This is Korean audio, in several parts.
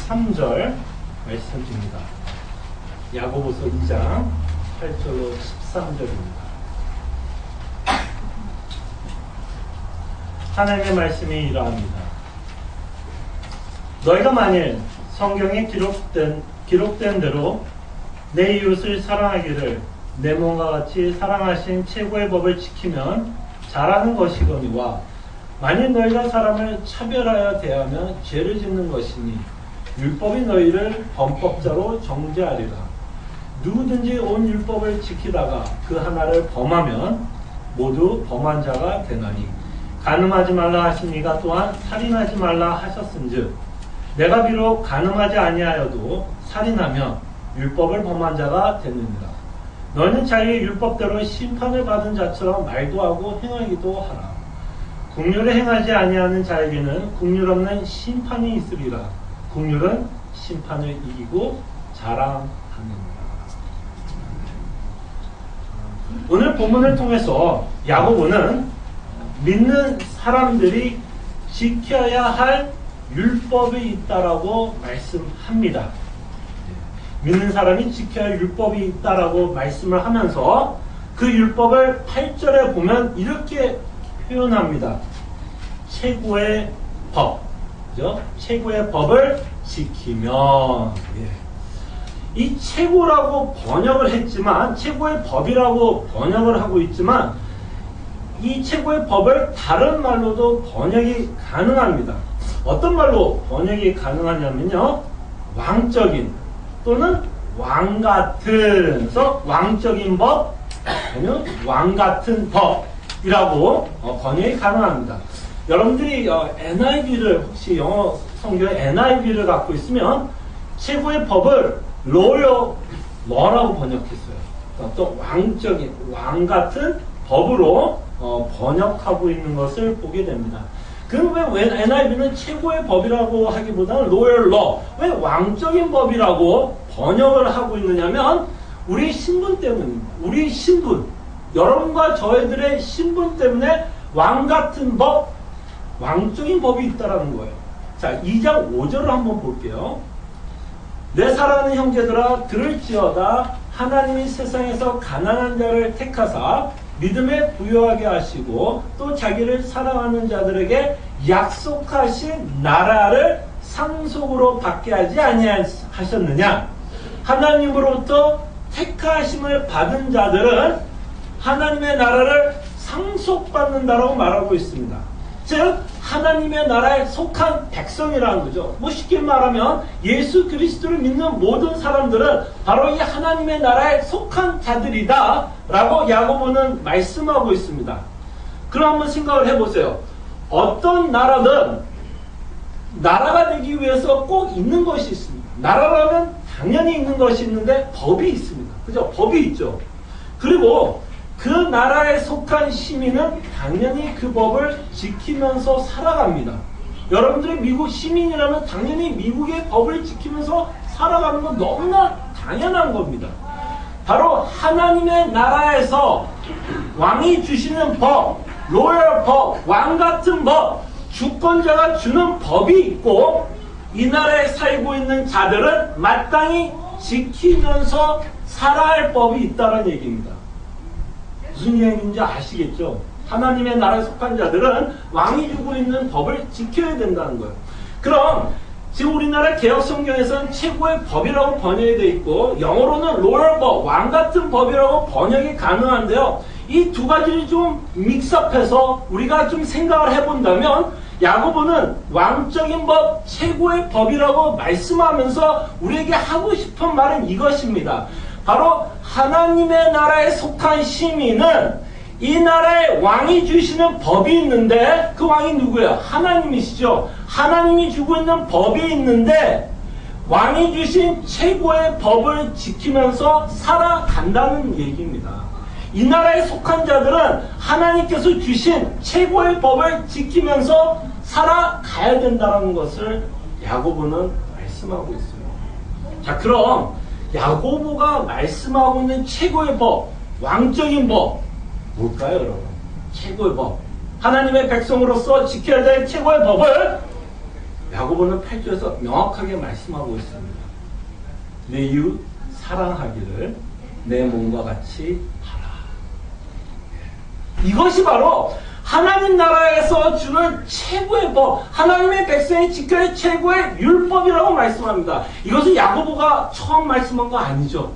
3절 말씀입니다. 야고보서 2장 8절로 13절입니다. 하나님의 말씀이 이러합니다. 너희가 만일 성경에 기록된 대로 내 이웃을 사랑하기를 내 몸과 같이 사랑하신 최고의 법을 지키면 잘하는 것이거니와 만일 너희가 사람을 차별하여 대하면 죄를 짓는 것이니 율법이 너희를 범법자로 정죄하리라. 누구든지 온 율법을 지키다가 그 하나를 범하면 모두 범한 자가 되나니 간음하지 말라 하신 이가 또한 살인하지 말라 하셨은즉 내가 비록 간음하지 아니하여도 살인하면 율법을 범한 자가 되느니라. 너는 자기의 율법대로 심판을 받은 자처럼 말도 하고 행하기도 하라. 긍휼을 행하지 아니하는 자에게는 긍휼 없는 심판이 있으리라. 긍휼은 심판을 이기고 자랑하느니라. 오늘 본문을 통해서 야고보는 믿는 사람들이 지켜야 할 율법이 있다라고 말씀합니다. 믿는 사람이 지켜야 할 율법이 있다라고 말씀을 하면서 그 율법을 8절에 보면 이렇게 표현합니다. 최고의 법, 그죠? 최고의 법을 지키면, 이 최고라고 번역을 했지만, 최고의 법이라고 번역을 하고 있지만, 이 최고의 법을 다른 말로도 번역이 가능합니다. 어떤 말로 번역이 가능하냐면요, 왕적인 또는 왕 같은, 그래서 왕적인 법 아니면 왕 같은 법이라고 번역이 가능합니다. 여러분들이 NIV를 혹시 영어 성경에 NIV를 갖고 있으면 최고의 법을 law라고 번역했어요. 또 왕적인 왕 같은 법으로 번역하고 있는 것을 보게 됩니다. 그럼 왜 NIV는 최고의 법이라고 하기보다는 lower law, 왜 왕적인 법이라고 번역을 하고 있느냐면 우리 신분 때문입니다. 우리 신분, 여러분과 저희들의 신분 때문에 왕 같은 법, 왕적인 법이 있다라는 거예요. 자, 2장 5절을 한번 볼게요. 내 사랑하는 형제들아 들을지어다. 하나님이 세상에서 가난한 자를 택하사 믿음에 부요하게 하시고 또 자기를 사랑하는 자들에게 약속하신 나라를 상속으로 받게 하지 아니하셨느냐. 하나님으로부터 택하심을 받은 자들은 하나님의 나라를 상속받는다라고 말하고 있습니다. 즉 하나님의 나라에 속한 백성이라는 거죠. 쉽게 말하면 예수 그리스도를 믿는 모든 사람들은 바로 이 하나님의 나라에 속한 자들이다 라고 야고보는 말씀하고 있습니다. 그럼 한번 생각을 해보세요. 어떤 나라든 나라가 되기 위해서 꼭 있는 것이 있습니다. 나라라면 당연히 있는 것이 있는데 법이 있습니다. 그죠? 법이 있죠. 그리고 그 나라에 속한 시민은 당연히 그 법을 지키면서 살아갑니다. 여러분들이 미국 시민이라면 당연히 미국의 법을 지키면서 살아가는 건 너무나 당연한 겁니다. 바로 하나님의 나라에서 왕이 주시는 법, 로열 법, 왕 같은 법, 주권자가 주는 법이 있고 이 나라에 살고 있는 자들은 마땅히 지키면서 살아야 할 법이 있다는 얘기입니다. 무슨 얘기인지 아시겠죠? 하나님의 나라에 속한 자들은 왕이 주고 있는 법을 지켜야 된다는 거예요. 그럼 지금 우리나라 개혁성경에서는 최고의 법이라고 번역이 되어 있고 영어로는 로열 법, 왕 같은 법이라고 번역이 가능한데요. 이 두 가지를 좀 믹스업해서 우리가 좀 생각을 해본다면 야고보는 왕적인 법, 최고의 법이라고 말씀하면서 우리에게 하고 싶은 말은 이것입니다. 바로 하나님의 나라에 속한 시민은 이 나라에 왕이 주시는 법이 있는데 그 왕이 누구예요? 하나님이시죠. 하나님이 주고 있는 법이 있는데 왕이 주신 최고의 법을 지키면서 살아간다는 얘기입니다. 이 나라에 속한 자들은 하나님께서 주신 최고의 법을 지키면서 살아가야 된다는 것을 야고보는 말씀하고 있어요. 자, 그럼 야고보가 말씀하고 있는 최고의 법, 왕적인 법 뭘까요, 여러분? 최고의 법, 하나님의 백성으로서 지켜야 될 최고의 법을 야고보는 8절에서 명확하게 말씀하고 있습니다. 내 이웃 사랑하기를 내 몸과 같이 하라. 이것이 바로 하나님 나라에서 주는 최고의 법, 하나님의 백성이 지켜야 할 최고의 율법이라고 말씀합니다. 이것은 야고보가 처음 말씀한 거 아니죠.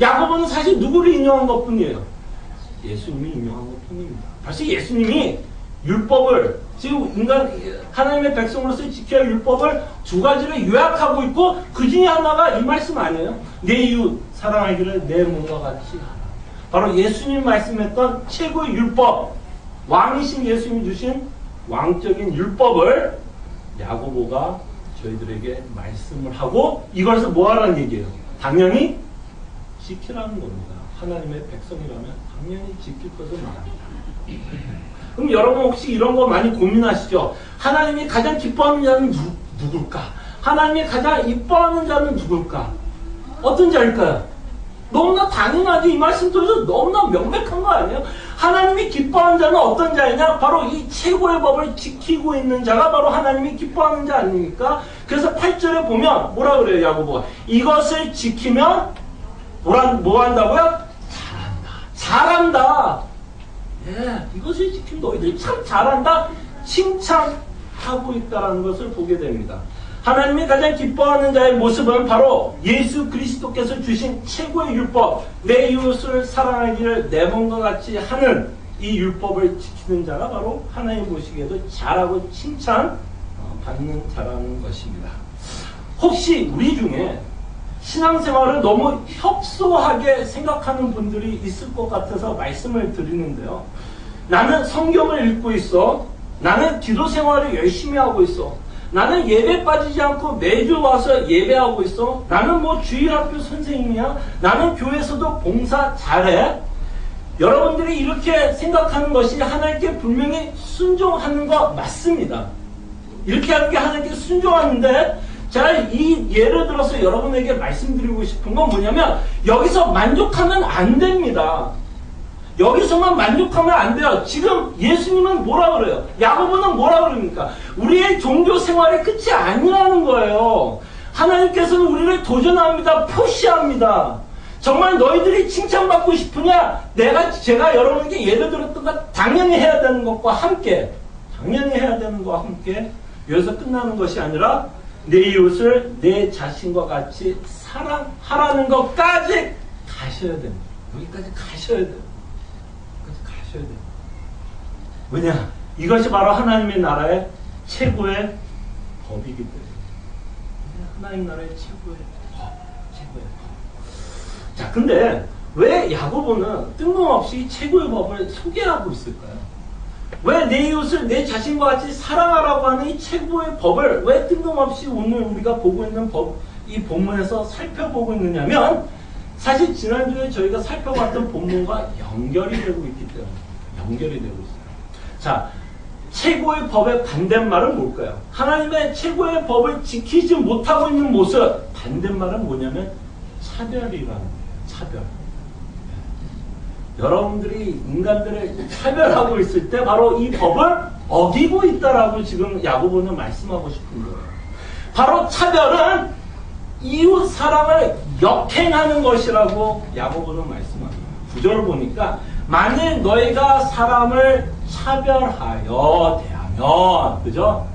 야고보는 사실 누구를 인용한 것뿐이에요. 예수님이 인용한 것뿐입니다. 벌써 예수님이 율법을, 지금 인간 하나님의 백성으로서 지켜야 할 율법을 두 가지를 요약하고 있고, 그 중에 하나가 이 말씀 아니에요. 내 이웃 사랑하기를 내 몸과 같이 하라. 바로 예수님 말씀했던 최고의 율법, 왕이신 예수님이 주신 왕적인 율법을 야고보가 저희들에게 말씀을 하고, 이것을 뭐 하라는 얘기예요? 당연히 지키라는 겁니다. 하나님의 백성이라면 당연히 지킬 것을 말합니다. 그럼 여러분 혹시 이런 거 많이 고민하시죠? 하나님이 가장 기뻐하는 자는 누굴까? 하나님이 가장 이뻐하는 자는 누굴까? 어떤 자일까요? 너무나 당연하지. 이 말씀 통해서 너무나 명백한 거 아니에요? 하나님이 기뻐하는 자는 어떤 자이냐? 바로 이 최고의 법을 지키고 있는 자가 바로 하나님이 기뻐하는 자 아닙니까? 그래서 8절에 보면 뭐라 그래요, 야고보가? 이것을 지키면 뭐 한다고요? 잘한다. 예, 이것을 지키면 너희들이 참 잘한다. 칭찬하고 있다는 것을 보게 됩니다. 하나님이 가장 기뻐하는 자의 모습은 바로 예수 그리스도께서 주신 최고의 율법, 내 이웃을 사랑하기를 내 몸과 같이 하는 이 율법을 지키는 자가 바로 하나님 보시기에도 잘하고 칭찬 받는 자라는 것입니다. 혹시 우리 중에 신앙생활을 너무 협소하게 생각하는 분들이 있을 것 같아서 말씀을 드리는데요. 나는 성경을 읽고 있어. 나는 기도 생활을 열심히 하고 있어. 나는 예배 빠지지 않고 매주 와서 예배하고 있어. 나는 뭐 주일학교 선생님이야. 나는 교회에서도 봉사 잘해. 여러분들이 이렇게 생각하는 것이 하나님께 분명히 순종하는 거 맞습니다. 이렇게 하는 게 하나님께 순종하는데, 자, 이 예를 들어서 여러분에게 말씀드리고 싶은 건 뭐냐면, 여기서 만족하면 안 됩니다. 여기서만 만족하면 안 돼요. 지금 예수님은 뭐라 그래요? 야고보는 뭐라 그럽니까? 우리의 종교 생활의 끝이 아니라는 거예요. 하나님께서는 우리를 도전합니다. 표시합니다. 정말 너희들이 칭찬받고 싶으냐? 제가 여러분에게 예를 들었던 것 당연히 해야 되는 것과 함께, 여기서 끝나는 것이 아니라 내 이웃을 내 자신과 같이 사랑하라는 것까지 가셔야 됩니다. 여기까지 가셔야 돼요. 왜냐? 이것이 바로 하나님의 나라의 최고의 법이기 때문에. 하나님 나라의 최고의 법. 자, 근데 왜 야고보는 뜬금없이 최고의 법을 소개하고 있을까요? 왜 내 이웃을 내 자신과 같이 사랑하라고 하는 이 최고의 법을 왜 뜬금없이 오늘 우리가 보고 있는 이 본문에서 살펴보고 있느냐면, 사실 지난주에 저희가 살펴봤던 본문과 연결이 되고 있기 때문에. 연결이 되고 있어요. 자, 최고의 법의 반대말은 뭘까요? 하나님의 최고의 법을 지키지 못하고 있는 모습, 반대말은 뭐냐면 차별이라는 거예요. 차별. 여러분들이 인간들을 차별하고 있을 때 바로 이 법을 어기고 있다라고 지금 야고보는 말씀하고 싶은 거예요. 바로 차별은 이웃 사랑을 역행하는 것이라고 야고보는 말씀합니다. 구절을 보니까 만일 너희가 사람을 차별하여 대하면, 그죠?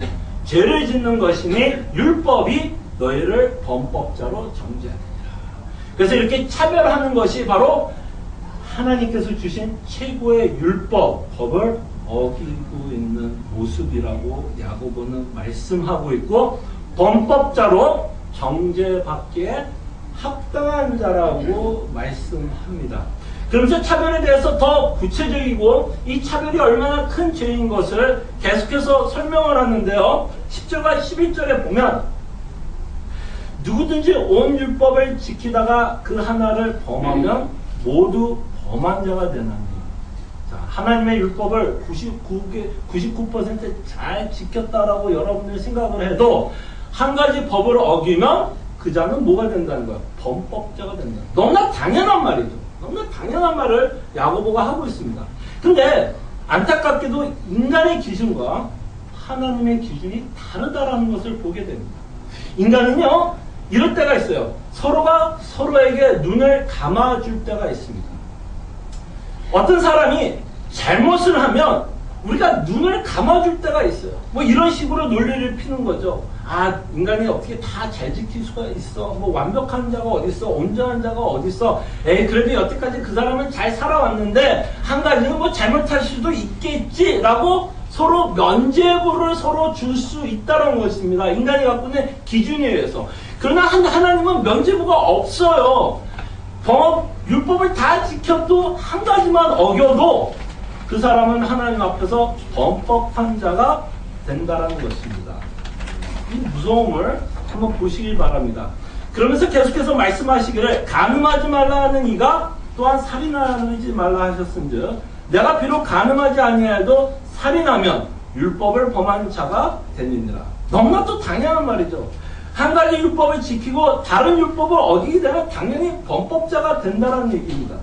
죄를 짓는 것이니 율법이 너희를 범법자로 정죄하느니라. 그래서 이렇게 차별하는 것이 바로 하나님께서 주신 최고의 율법, 법을 어기고 있는 모습이라고 야고보는 말씀하고 있고, 범법자로 정죄받기에 합당한 자라고 말씀합니다. 그러면서 차별에 대해서 더 구체적이고 이 차별이 얼마나 큰 죄인 것을 계속해서 설명을 하는데요. 10절과 11절에 보면 누구든지 온 율법을 지키다가 그 하나를 범하면 모두 범한 자가 되나니. 자, 하나님의 율법을 99% 잘 지켰다라고 여러분들이 생각을 해도 한 가지 법을 어기면 그 자는 뭐가 된다는 거야? 범법자가 된다. 너무나 당연한 말이죠. 너무나 당연한 말을 야고보가 하고 있습니다. 근데 안타깝게도 인간의 기준과 하나님의 기준이 다르다라는 것을 보게 됩니다. 인간은요, 이럴 때가 있어요. 서로가 서로에게 눈을 감아줄 때가 있습니다. 어떤 사람이 잘못을 하면 우리가 눈을 감아줄 때가 있어요. 뭐 이런 식으로 논리를 피는 거죠. 아, 인간이 어떻게 다 잘 지킬 수가 있어? 뭐 완벽한 자가 어디 있어? 온전한 자가 어디 있어? 에이, 그래도 여태까지 그 사람은 잘 살아왔는데 한 가지는 뭐 잘못할 수도 있겠지라고 서로 면죄부를 서로 줄 수 있다는 것입니다. 인간이 갖고 있는 기준에 의해서. 그러나 하나님은 면죄부가 없어요. 율법을 다 지켜도 한 가지만 어겨도 그 사람은 하나님 앞에서 범법한 자가 된다는 것입니다. 이 무서움을 한번 보시길 바랍니다. 그러면서 계속해서 말씀하시기를 간음하지 말라 하는 이가 또한 살인하지 말라 하셨은즉 내가 비록 간음하지 아니하여도 살인하면 율법을 범한 자가 되느니라. 너무나 또 당연한 말이죠. 한 가지 율법을 지키고 다른 율법을 어기게 되면 당연히 범법자가 된다는 얘기입니다.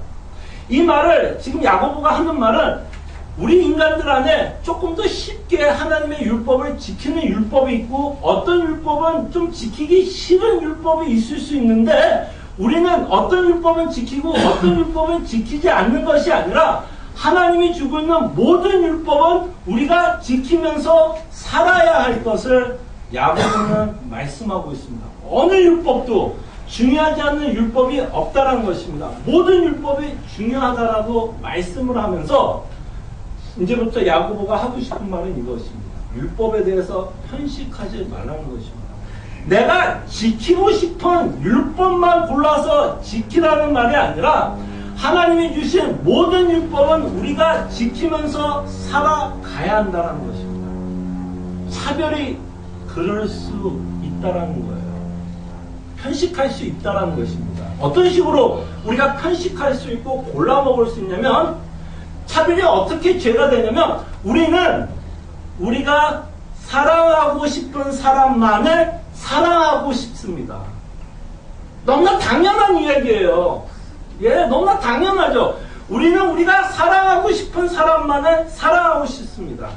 이 말을 지금 야고보가 하는 말은 우리 인간들 안에 조금 더 쉽게 하나님의 율법을 지키는 율법이 있고 어떤 율법은 좀 지키기 싫은 율법이 있을 수 있는데 우리는 어떤 율법은 지키고 어떤 율법은 지키지 않는 것이 아니라 하나님이 주고 있는 모든 율법은 우리가 지키면서 살아야 할 것을 야고보는 말씀하고 있습니다. 어느 율법도 중요하지 않는 율법이 없다는 것입니다. 모든 율법이 중요하다라고 말씀을 하면서 이제부터 야고보가 하고 싶은 말은 이것입니다. 율법에 대해서 편식하지 말라는 것입니다. 내가 지키고 싶은 율법만 골라서 지키라는 말이 아니라 하나님이 주신 모든 율법은 우리가 지키면서 살아가야 한다는 것입니다. 차별이 그럴 수 있다는 거예요. 편식할 수 있다는 것입니다. 어떤 식으로 우리가 편식할 수 있고 골라 먹을 수 있냐면 차별이 어떻게 죄가 되냐면 우리가 사랑하고 싶은 사람만을 사랑하고 싶습니다. 너무나 당연한 이야기예요. 예, 너무나 당연하죠. 우리가 사랑하고 싶은 사람만을 사랑하고 싶습니다.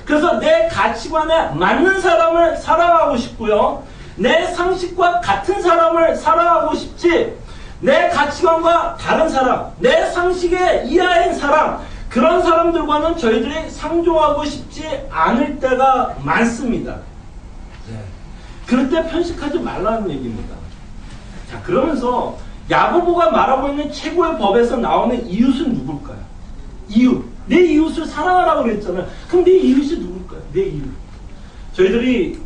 그래서 내 가치관에 맞는 사람을 사랑하고 싶고요. 내 상식과 같은 사람을 사랑하고 싶지 내 가치관과 다른 사람, 내 상식에 이하인 사람, 그런 사람들과는 저희들이 상종하고 싶지 않을 때가 많습니다. 그럴 때 편식하지 말라는 얘기입니다. 자, 그러면서 야고보가 말하고 있는 최고의 법에서 나오는 이웃은 누굴까요? 이웃. 내 이웃을 사랑하라고 그랬잖아요. 그럼 내 이웃이 누굴까요? 내 이웃. 저희들이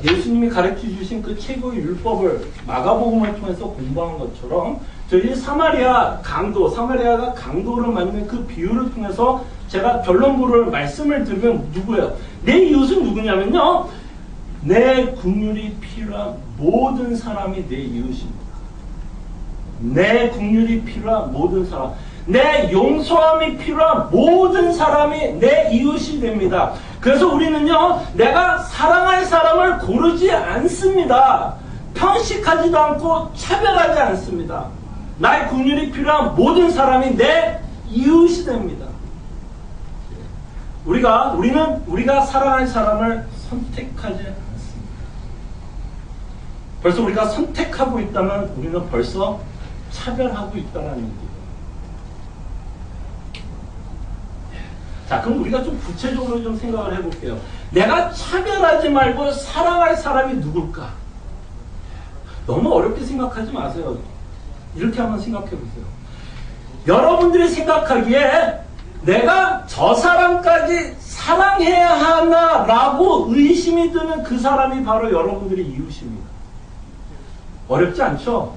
예수님이 가르쳐 주신 그 최고의 율법을 마가복음을 통해서 공부한 것처럼 저희 사마리아가 강도를 만드는 그 비유를 통해서 제가 결론부를 말씀을 드리면 누구예요? 내 이웃은 누구냐면요. 내 긍휼이 필요한 모든 사람이 내 이웃입니다. 내 긍휼이 필요한 모든 사람, 내 용서함이 필요한 모든 사람이 내 이웃이 됩니다. 그래서 우리는요, 내가 사랑할 사람을 고르지 않습니다. 편식하지도 않고 차별하지 않습니다. 나의 긍휼이 필요한 모든 사람이 내 이웃이 됩니다. 우리가 사랑할 사람을 선택하지 않습니다. 벌써 우리가 선택하고 있다면 우리는 벌써 차별하고 있다는 얘기예요. 자, 그럼 우리가 좀 구체적으로 좀 생각을 해볼게요. 내가 차별하지 말고 사랑할 사람이 누굴까? 너무 어렵게 생각하지 마세요. 이렇게 한번 생각해 보세요. 여러분들이 생각하기에 내가 저 사람까지 사랑해야 하나라고 의심이 드는 그 사람이 바로 여러분들의 이웃입니다. 어렵지 않죠?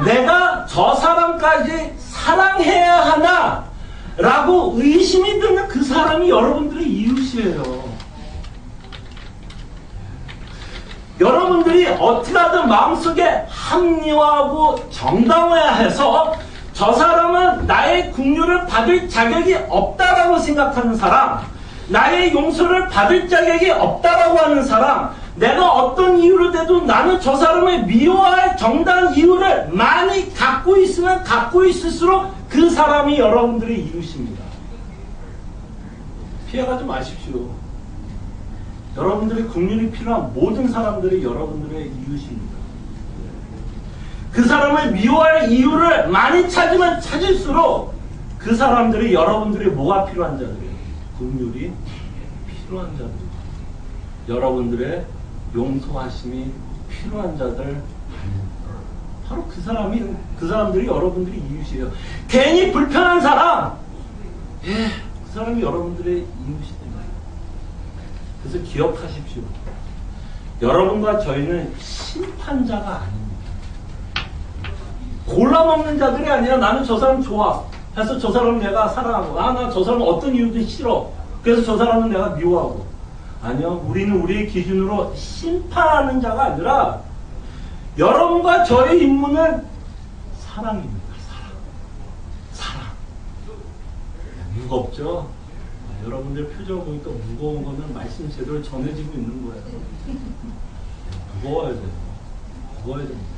내가 저 사람까지 사랑해야 하나 라고 의심이 드는 그 사람이 여러분들의 이웃이에요. 여러분들이 어떻게 하든 마음속에 합리화하고 정당화해서 저 사람은 나의 긍휼을 받을 자격이 없다라고 생각하는 사람, 나의 용서를 받을 자격이 없다라고 하는 사람, 내가 어떤 이유로 돼도 나는 저 사람을 미워할 정당한 이유를 많이 갖고 있으면 갖고 있을수록 그 사람이 여러분들의 이웃입니다. 피해가지 마십시오. 여러분들의 긍휼이 필요한 모든 사람들이 여러분들의 이웃입니다. 그 사람을 미워할 이유를 많이 찾으면 찾을수록 그 사람들이 여러분들의 뭐가 필요한 자들이에요? 긍휼이 필요한 자들. 여러분들의 용서하심이 필요한 자들. 바로 그 사람들이 여러분들의 이웃이에요. 괜히 불편한 사람, 그 사람이 여러분들의 이웃이 됩니다. 그래서 기억하십시오. 여러분과 저희는 심판자가 아닙니다. 골라먹는 자들이 아니라 나는 저 사람 좋아 해서 저 사람은 내가 사랑하고, 나 저 사람은 어떤 이유든 싫어 그래서 저 사람은 내가 미워하고. 아니요, 우리는 우리의 기준으로 심판하는 자가 아니라 여러분과 저의 임무는 사랑입니다. 사랑. 무겁죠? 여러분들 표정을 보니까 무거운 거는 말씀 제대로 전해지고 있는 거예요. 무거워야 돼요. 무거워야 됩니다.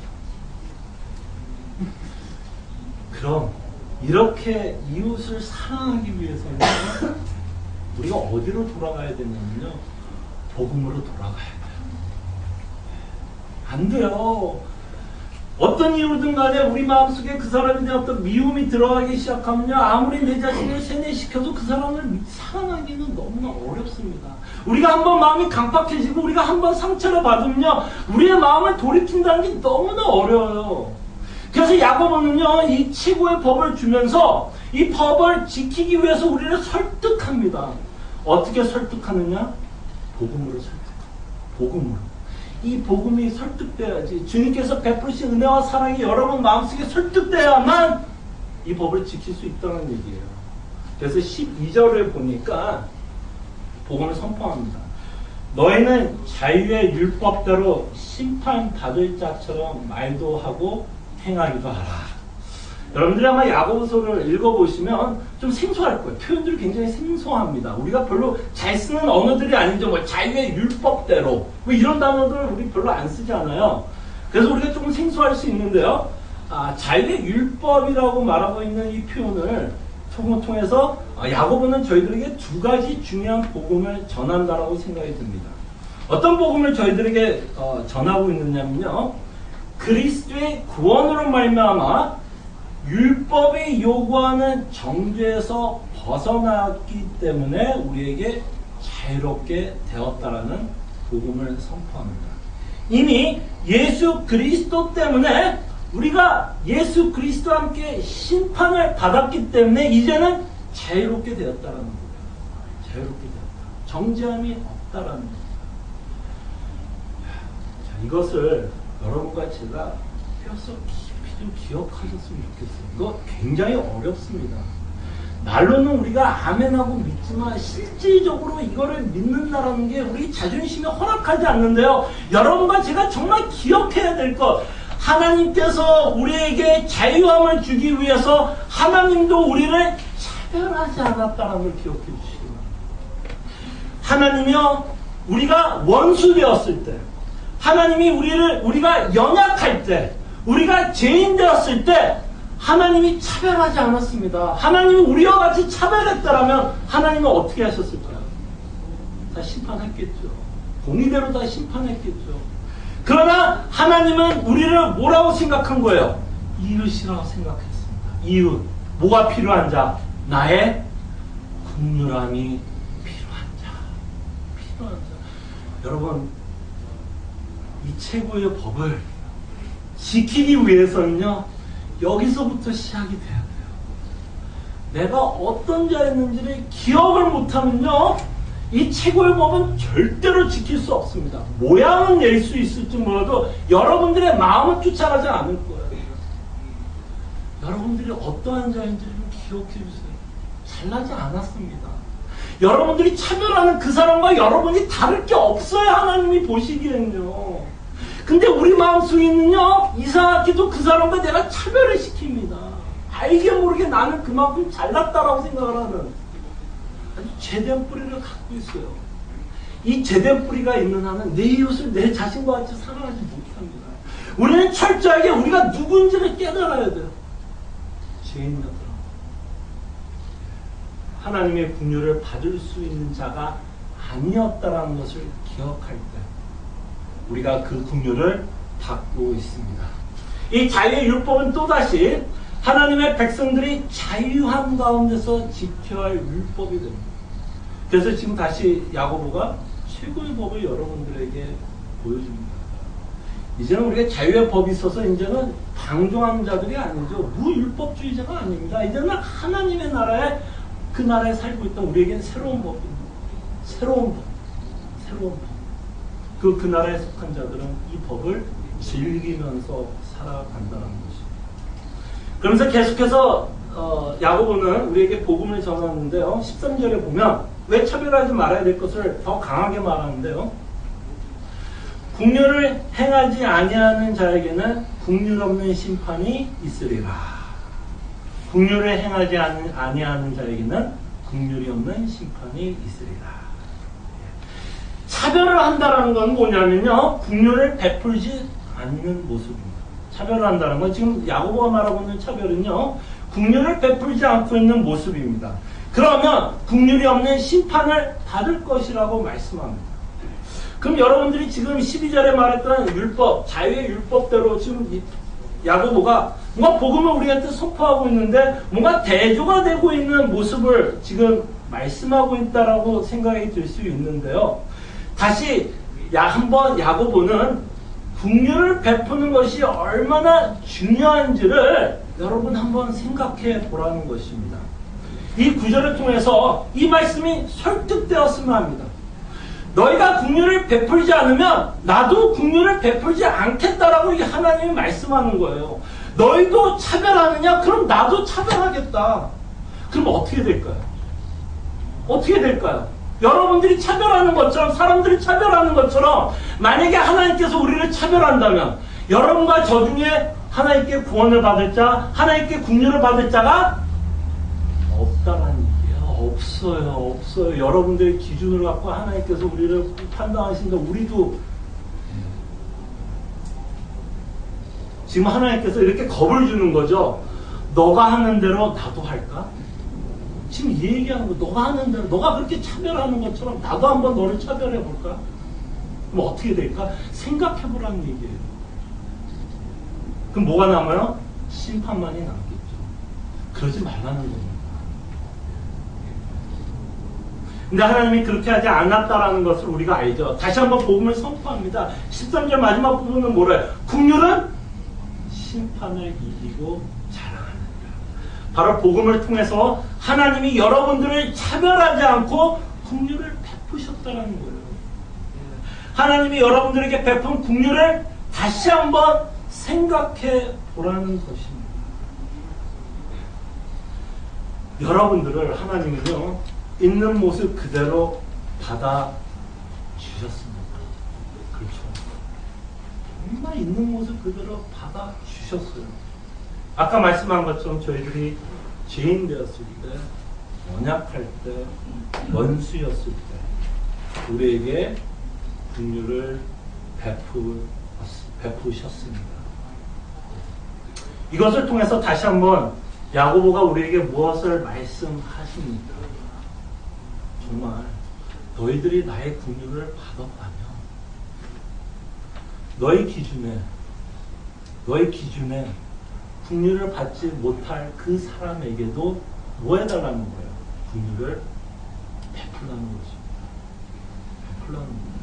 그럼 이렇게 이웃을 사랑하기 위해서는 우리가 어디로 돌아가야 되냐면요, 복음으로 돌아가야 돼요. 안 돼요. 어떤 이유든 간에 우리 마음속에 그 사람에 대한 어떤 미움이 들어가기 시작하면요, 아무리 내 자신을 세뇌시켜도 그 사람을 사랑하기는 너무나 어렵습니다. 우리가 한번 마음이 강팍해지고 우리가 한번 상처를 받으면요, 우리의 마음을 돌이킨다는 게 너무나 어려워요. 그래서 야고보는요, 이 최고의 법을 주면서 이 법을 지키기 위해서 우리를 설득합니다. 어떻게 설득하느냐? 복음으로 설득합니다. 복음으로. 이 복음이 설득돼야지, 주님께서 베푸신 은혜와 사랑이 여러분 마음속에 설득돼야만 이 법을 지킬 수 있다는 얘기예요. 그래서 12절을 보니까 복음을 선포합니다. 너희는 자유의 율법대로 심판받을 자처럼 말도 하고 행하기도 하라. 여러분들이 아마 야고보서를 읽어보시면 좀 생소할 거예요. 표현들이 굉장히 생소합니다. 우리가 별로 잘 쓰는 언어들이 아니죠. 뭐 자유의 율법대로 뭐 이런 단어들을 우리 별로 안 쓰지 않아요. 그래서 우리가 조금 생소할 수 있는데요. 자유의 율법이라고 말하고 있는 이 표현을 통해서 야고보는 저희들에게 두 가지 중요한 복음을 전한다라고 생각이 듭니다. 어떤 복음을 저희들에게 전하고 있느냐면요, 그리스도의 구원으로 말미암아 율법이 요구하는 정죄에서 벗어났기 때문에 우리에게 자유롭게 되었다라는 복음을 선포합니다. 이미 예수 그리스도 때문에 우리가 예수 그리스도와 함께 심판을 받았기 때문에 이제는 자유롭게 되었다라는 거예요. 자유롭게 되었다. 정죄함이 없다라는 거예요. 자, 이것을 여러분과 제가 뼛속 깊이 좀 기억하셨으면 좋겠어요. 이거 굉장히 어렵습니다. 말로는 우리가 아멘하고 믿지만 실질적으로 이거를 믿는다라는 게 우리 자존심에 허락하지 않는데요. 여러분과 제가 정말 기억해야 될 것, 하나님께서 우리에게 자유함을 주기 위해서 하나님도 우리를 차별하지 않았다는 걸 기억해 주시기 바랍니다. 하나님이요, 우리가 원수 되었을 때, 하나님이 우리가 연약할 때, 우리가 죄인 되었을 때 하나님이 차별하지 않았습니다. 하나님이 우리와 같이 차별했다라면 하나님은 어떻게 하셨을까요? 다 심판했겠죠. 공의대로 다 심판했겠죠. 그러나 하나님은 우리를 뭐라고 생각한 거예요? 이웃이라고 생각했습니다. 이웃. 뭐가 필요한 자? 나의 긍휼함이 필요한 자. 여러분, 이 최고의 법을 지키기 위해서는요, 여기서부터 시작이 돼야 돼요. 내가 어떤 자였는지를 기억을 못하면요, 이 최고의 법은 절대로 지킬 수 없습니다. 모양은 낼 수 있을지 몰라도 여러분들의 마음은 쫓아가지 않을 거예요. 여러분들이 어떠한 자인지를 좀 기억해 주세요. 잘나지 않았습니다. 여러분들이 차별하는 그 사람과 여러분이 다를 게 없어요. 하나님이 보시기에는요. 근데 우리 마음속에는요, 이상하게도 그 사람과 내가 차별을 시킵니다. 알게 모르게 나는 그만큼 잘났다라고 생각을 하는 아주 제대한 뿌리를 갖고 있어요. 이 제대한 뿌리가 있는 한은 내 이웃을 내 자신과 같이 사랑하지 못합니다. 우리는 철저하게 우리가 누군지를 깨달아야 돼요. 죄인이더라. 하나님의 긍휼을 받을 수 있는 자가 아니었다라는 것을 기억할 때 우리가 그 긍휼을 받고 있습니다. 이 자유의 율법은 또다시 하나님의 백성들이 자유한 가운데서 지켜야 할 율법이 됩니다. 그래서 지금 다시 야고보가 최고의 법을 여러분들에게 보여줍니다. 이제는 우리가 자유의 법이 있어서 이제는 방종하는 자들이 아니죠. 무율법주의자가 아닙니다. 이제는 하나님의 나라에 그 나라에 살고 있던 우리에게는 새로운 법입니다. 새로운 법. 그 나라에 속한 자들은 이 법을 즐기면서 살아간다는 것입니다. 그러면서 계속해서 야고보는 우리에게 복음을 전하는데요. 13절에 보면 왜 차별하지 말아야 될 것을 더 강하게 말하는데요. 긍휼을 행하지 아니하는 자에게는 긍휼 없는 심판이 있으리라. 긍휼을 행하지 아니하는 자에게는 긍휼이 없는 심판이 있으리라. 차별을 한다는 건 뭐냐면요, 긍휼을 베풀지 않는 모습입니다. 차별을 한다는 건 지금 야고보가 말하고 있는 차별은요, 긍휼을 베풀지 않고 있는 모습입니다. 그러면 긍휼이 없는 심판을 받을 것이라고 말씀합니다. 그럼 여러분들이 지금 12절에 말했던 율법, 자유의 율법대로 지금 야고보가 뭔가 복음을 우리한테 선포하고 있는데 뭔가 대조가 되고 있는 모습을 지금 말씀하고 있다라고 생각이 들 수 있는데요. 다시 한번 야고보는 긍휼을 베푸는 것이 얼마나 중요한지를 여러분 한번 생각해 보라는 것입니다. 이 구절을 통해서 이 말씀이 설득되었으면 합니다. 너희가 긍휼을 베풀지 않으면 나도 긍휼을 베풀지 않겠다라고 하나님이 말씀하는 거예요. 너희도 차별하느냐? 그럼 나도 차별하겠다. 그럼 어떻게 될까요? 어떻게 될까요? 여러분들이 차별하는 것처럼, 사람들이 차별하는 것처럼 만약에 하나님께서 우리를 차별한다면 여러분과 저 중에 하나님께 구원을 받을 자, 하나님께 긍휼을 받을 자가 없다라는 얘기예요. 없어요. 여러분들의 기준을 갖고 하나님께서 우리를 판단하신다. 우리도 지금 하나님께서 이렇게 겁을 주는 거죠. 너가 하는 대로 나도 할까? 지금 이 얘기하는 거, 너가 하는 대로, 너가 그렇게 차별하는 것처럼 나도 한번 너를 차별해 볼까? 그럼 어떻게 될까? 생각해 보라는 얘기예요. 그럼 뭐가 남아요? 심판만이 남겠죠. 그러지 말라는 겁니다. 근데 하나님이 그렇게 하지 않았다라는 것을 우리가 알죠. 다시 한번 복음을 선포합니다. 13절 마지막 부분은 뭐래요? 긍휼은 심판을 이기고 자랑하느니라. 바로 복음을 통해서 하나님이 여러분들을 차별하지 않고 긍휼을 베푸셨다는 거예요. 하나님이 여러분들에게 베푼 긍휼을 다시 한번 생각해 보라는 것입니다. 여러분들을 하나님은요, 있는 모습 그대로 받아주셨습니다. 그렇죠. 정말 있는 모습 그대로 받아주셨어요. 아까 말씀한 것처럼 저희들이 죄인 되었을 때, 언약할 때, 원수였을 때 우리에게 긍휼을 베푸셨습니다. 이것을 통해서 다시 한번 야고보가 우리에게 무엇을 말씀하십니까? 정말 너희들이 나의 긍휼을 받아가면 너희 기준에 긍휼을 받지 못할 그 사람에게도 뭐 해달라는 거예요? 긍휼을 베풀라는 것입니다. 베풀라는 거예요.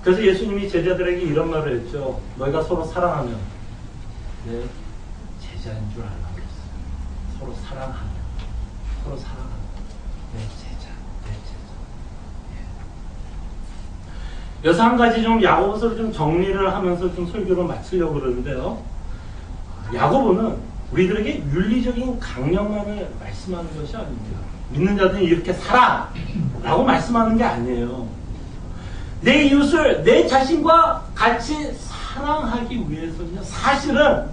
그래서 예수님이 제자들에게 이런 말을 했죠. 너희가 서로 사랑하면 내 제자인 줄 알라 그랬어요. 서로 사랑하면 내 제자. 예. 여기서 한 가지 좀 야고보서를 좀 정리를 하면서 좀 설교를 마치려고 그러는데요. 야고보는 우리들에게 윤리적인 강령만을 말씀하는 것이 아닙니다. 믿는 자들은 이렇게 살아! 라고 말씀하는 게 아니에요. 내 이웃을 내 자신과 같이 사랑하기 위해서는요, 사실은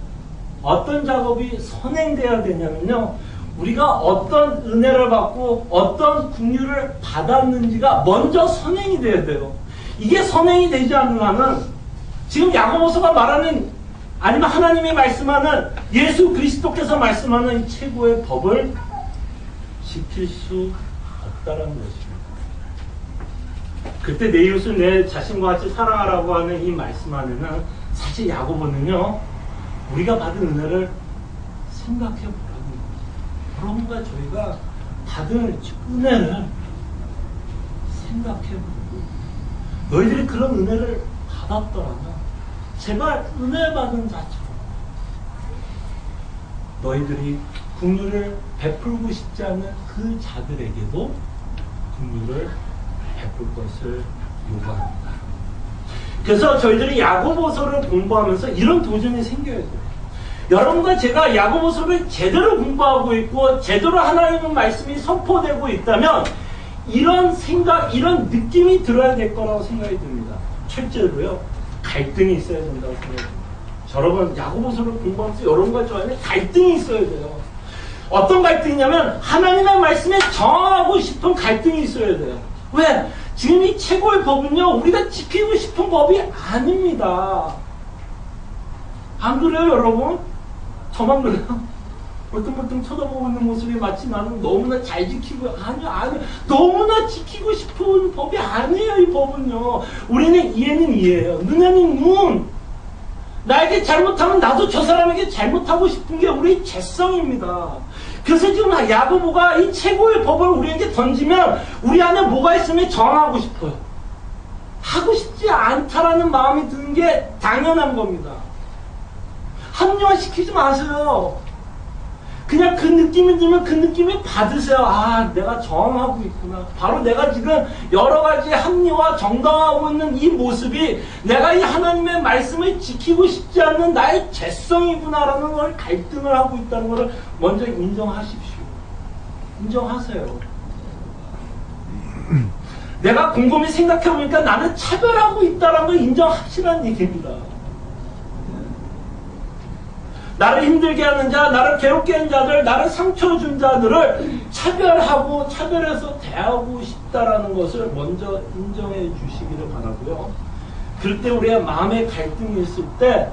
어떤 작업이 선행되어야 되냐면요, 우리가 어떤 은혜를 받고 어떤 긍휼을 받았는지가 먼저 선행이 돼야 돼요. 이게 선행이 되지 않는 한은 지금 야고보서가 말하는, 아니면 하나님이 말씀하는, 예수 그리스도께서 말씀하는 최고의 법을 지킬 수 없다라는 것입니다. 그때 내 이웃을 내 자신과 같이 사랑하라고 하는 이 말씀 안에는 사실 야고보는요, 우리가 받은 은혜를 생각해 보라는 거예요. 여러분과 저희가 받은 은혜를 생각해 보고, 너희들이 그런 은혜를 받았더라면 제발 은혜 받은 자처럼 너희들이 긍휼을 베풀고 싶지 않은 그 자들에게도 긍휼을 베풀 것을 요구합니다. 그래서 저희들이 야고보서를 공부하면서 이런 도전이 생겨야 돼요. 여러분과 제가 야고보서를 제대로 공부하고 있고 제대로 하나님의 말씀이 선포되고 있다면 이런 생각, 이런 느낌이 들어야 될 거라고 생각이 듭니다. 첫째로요, 갈등이 있어야 된다고 생각합니다. 여러분, 야고보서를 공부하면서 여러분과 저 안에 갈등이 있어야 돼요. 어떤 갈등이냐면 하나님의 말씀에 정하고 싶은 갈등이 있어야 돼요. 왜? 지금 이 최고의 법은요, 우리가 지키고 싶은 법이 아닙니다. 안 그래요, 여러분? 저만 그래요? 멀뚱멀뚱 쳐다보고 있는 모습이 마치 나는 너무나 잘 지키고, 아니요. 너무나 지키고 싶은 법이 아니에요, 이 법은요. 우리는 이해는 이해예요. 눈에는 눈. 나에게 잘못하면 나도 저 사람에게 잘못하고 싶은 게 우리의 죄성입니다. 그래서 지금 야고보가 이 최고의 법을 우리에게 던지면 우리 안에 뭐가 있으면 정하고 싶어요. 하고 싶지 않다라는 마음이 드는 게 당연한 겁니다. 합리화시키지 마세요. 그냥 그 느낌이 들면 그 느낌을 받으세요. 아, 내가 정하고 있구나. 바로 내가 지금 여러 가지 합리화, 정당하고 있는 이 모습이 내가 이 하나님의 말씀을 지키고 싶지 않는 나의 죄성이구나라는 걸 갈등을 하고 있다는 걸 먼저 인정하십시오. 인정하세요. 내가 곰곰이 생각해보니까 나는 차별하고 있다는 걸 인정하시라는 얘기입니다. 나를 힘들게 하는 자, 나를 괴롭게 하는 자들, 나를 상처 준 자들을 차별하고 차별해서 대하고 싶다라는 것을 먼저 인정해 주시기를 바라고요. 그럴 때 우리의 마음의 갈등이 있을 때,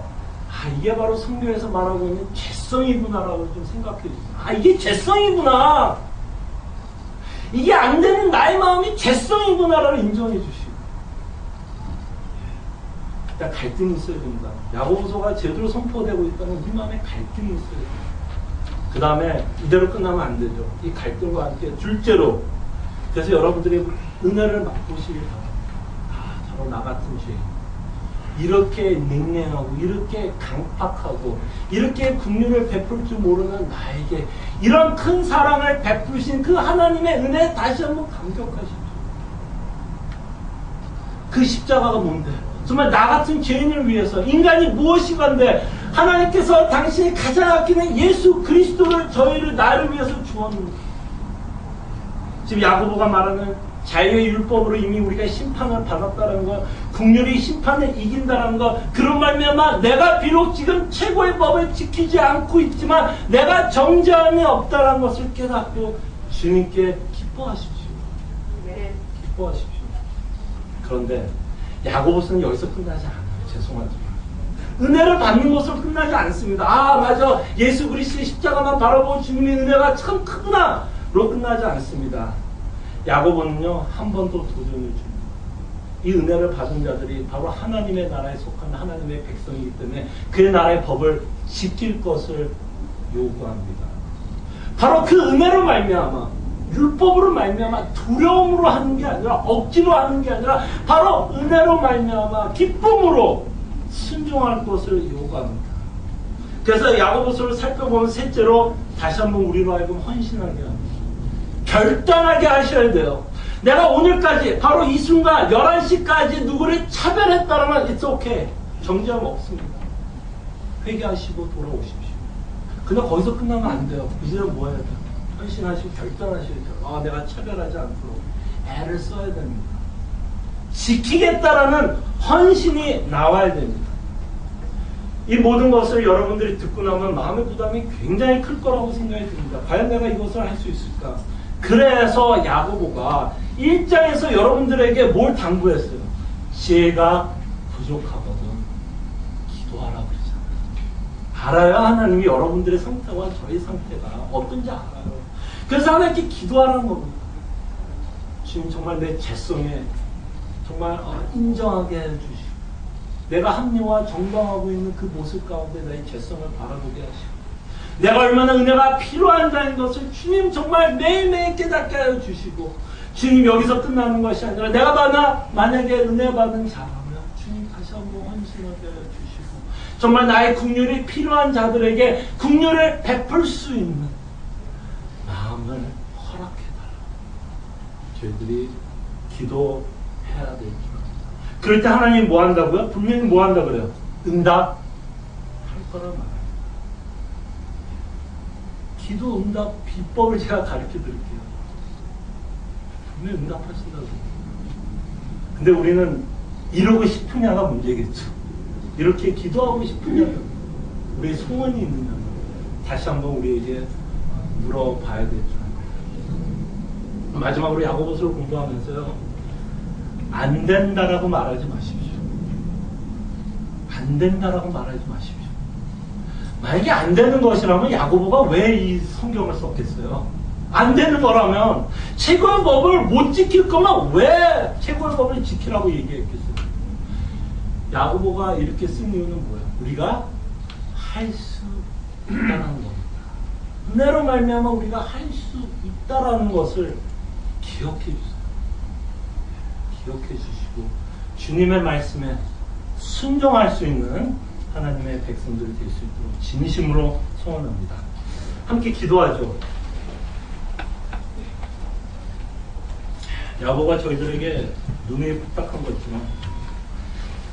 아, 이게 바로 성경에서 말하고 있는 죄성이구나라고 좀 생각해 주세요. 아, 이게 죄성이구나. 이게 안 되는 나의 마음이 죄성이구나라고 인정해 주시고. 일단 갈등이 있어야 됩니다. 야고보서가 제대로 선포되고 있다는 우리 마음에 갈등이 있어야 됩니다. 그 다음에 이대로 끝나면 안 되죠. 이 갈등과 함께 둘째로, 그래서 여러분들이 은혜를 맛보시길 바랍니다. 아, 저런 나 같은 죄인, 이렇게 냉랭하고 이렇게 강팍하고 이렇게 긍휼을 베풀 줄 모르는 나에게 이런 큰 사랑을 베푸신 그 하나님의 은혜에 다시 한번 감격하십시오. 그 십자가가 뭔데? 정말 나 같은 죄인을 위해서 인간이 무엇이건데 하나님께서 당신이 가장 아끼는 예수 그리스도를 저희를 나를 위해서 주었는데, 지금 야고보가 말하는 자유의 율법으로 이미 우리가 심판을 받았다는 것, 긍휼이 심판을 이긴다는 것, 그런 말미암아 내가 비록 지금 최고의 법을 지키지 않고 있지만 내가 정죄함이 없다는 것을 깨닫고 주님께 기뻐하십시오. 기뻐하십시오. 그런데 야고보서는 여기서 끝나지 않아요. 죄송하지만 은혜를 받는 것으로 끝나지 않습니다. 아, 맞아, 예수 그리스도의 십자가만 바라보고 주님의 은혜가 참 크구나 로 끝나지 않습니다. 야고보는요, 한 번 더 도전을 줍니다. 이 은혜를 받은 자들이 바로 하나님의 나라에 속한 하나님의 백성이기 때문에 그 나라의 법을 지킬 것을 요구합니다. 바로 그 은혜로 말미암아, 율법으로 말미암아 두려움으로 하는 게 아니라 억지로 하는 게 아니라 바로 은혜로 말미암아 기쁨으로 순종할 것을 요구합니다. 그래서 야고보서를 살펴보면 셋째로 다시 한번 우리로 하여금 헌신하게 합니다. 결단하게 하셔야 돼요. 내가 오늘까지 바로 이 순간 11시까지 누구를 차별했다면 it's okay. 정죄함 없습니다. 회개하시고 돌아오십시오. 그냥 거기서 끝나면 안 돼요. 이제는 뭐 해야 돼요? 헌신하시고 결단하셔야 돼요. 아, 내가 차별하지 않도록 애를 써야 됩니다. 지키겠다라는 헌신이 나와야 됩니다. 이 모든 것을 여러분들이 듣고 나면 마음의 부담이 굉장히 클 거라고 생각이 듭니다. 과연 내가 이것을 할 수 있을까? 그래서 야고보가 1장에서 여러분들에게 뭘 당부했어요? 지혜가 부족하거든 기도하라 그러잖아요. 알아요. 하나님이 여러분들의 상태와 저의 상태가 어떤지 알아요. 그래서 하나님께 기도하라는 겁니다. 주님, 정말 내 죄성에 정말 인정하게 해주시고 내가 합리화 정당하고 있는 그 모습 가운데 나의 죄성을 바라보게 하시고 내가 얼마나 은혜가 필요한 자인 것을 주님 정말 매일매일 깨닫게 하여 주시고 주님 여기서 끝나는 것이 아니라 내가 만약에 은혜 받은 자라면 주님 다시 한번 헌신하게 하여 주시고 정말 나의 긍휼이 필요한 자들에게 긍휼을 베풀 수 있는 마음을 허락해달라. 저희들이 기도해야 될 줄 압니다. 그럴 때 하나님이 뭐 한다고요? 분명히 뭐 한다 그래요? 응답할 거란 말이에요. 기도 응답 비법을 제가 가르쳐 드릴게요. 분명히 응답하신다고. 근데 우리는 이러고 싶으냐가 문제겠죠. 이렇게 기도하고 싶으냐, 우리의 소원이 있느냐, 다시 한번 우리에게 물어봐야 될 줄 압니다. 마지막으로 야고보서를 공부하면서요, 안 된다라고 말하지 마십시오. 안 된다라고 말하지 마십시오. 만약에 안 되는 것이라면 야고보가 왜 이 성경을 썼겠어요? 안 되는 거라면 최고의 법을 못 지킬 거면 왜 최고의 법을 지키라고 얘기했겠어요? 야고보가 이렇게 쓴 이유는 뭐예요? 우리가 할 수 있다는 겁니다. 은혜로 말미암아 우리가 할 수 있다라는 것을 기억해 주세요. 기억해 주시고 주님의 말씀에 순종할 수 있는 하나님의 백성들이 될 수 있도록 진심으로 소원합니다. 함께 기도하죠. 야고보가 저희들에게 눈이 부탁한 거 있지만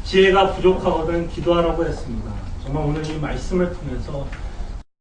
지혜가 부족하거든 기도하라고 했습니다. 정말 오늘 이 말씀을 통해서